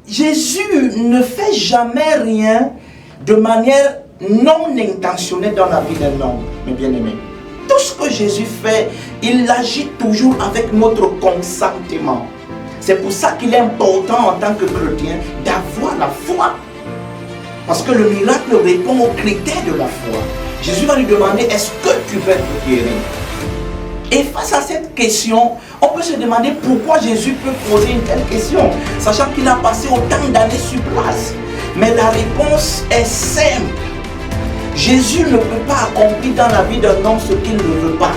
Jésus ne fait jamais rien de manière non intentionnelle dans la vie d'un homme, mes bien-aimés. Tout ce que Jésus fait, il agit toujours avec notre consentement. C'est pour ça qu'il est important en tant que chrétien d'avoir la foi. Parce que le miracle répond aux critères de la foi. Jésus va lui demander, est-ce que tu veux être guéri? Et face à cette question, on peut se demander pourquoi Jésus peut poser une telle question, sachant qu'il a passé autant d'années sur place. Mais la réponse est simple. Jésus ne peut pas accomplir dans la vie d'un homme ce qu'il ne veut pas.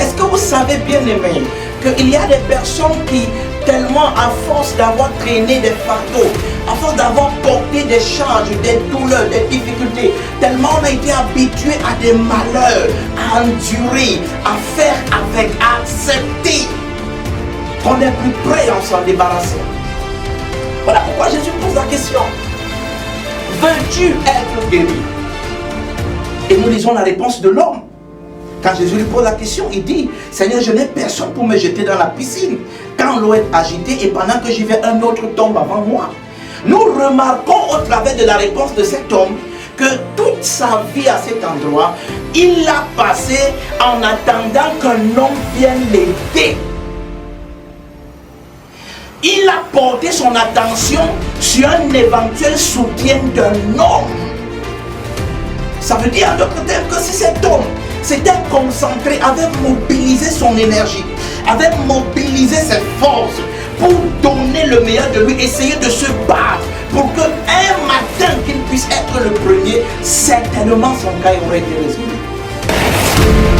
Est-ce que vous savez, bien aimé, qu'il y a des personnes qui, tellement à force d'avoir traîné des fardeaux, à force d'avoir porté des charges, des douleurs, des difficultés, tellement on a été habitué à des malheurs, à endurer, à faire avec, à accepter, qu'on est plus prêt à s'en débarrasser. Voilà pourquoi Jésus pose la question. Veux-tu être guéri? Et nous lisons la réponse de l'homme. Quand Jésus lui pose la question, il dit, Seigneur, je n'ai personne pour me jeter dans la piscine. Quand l'eau est agitée et pendant que j'y vais, un autre tombe avant moi. Nous remarquons au travers de la réponse de cet homme que toute sa vie à cet endroit, il l'a passé en attendant qu'un homme vienne l'aider. Il a porté son attention sur un éventuel soutien d'un homme. Ça veut dire en d'autres termes que si cet homme s'était concentré, avait mobilisé son énergie, avait mobilisé ses forces pour donner le meilleur de lui, essayer de se battre pour qu'un matin qu'il puisse être le premier, certainement son cas aurait été résolu.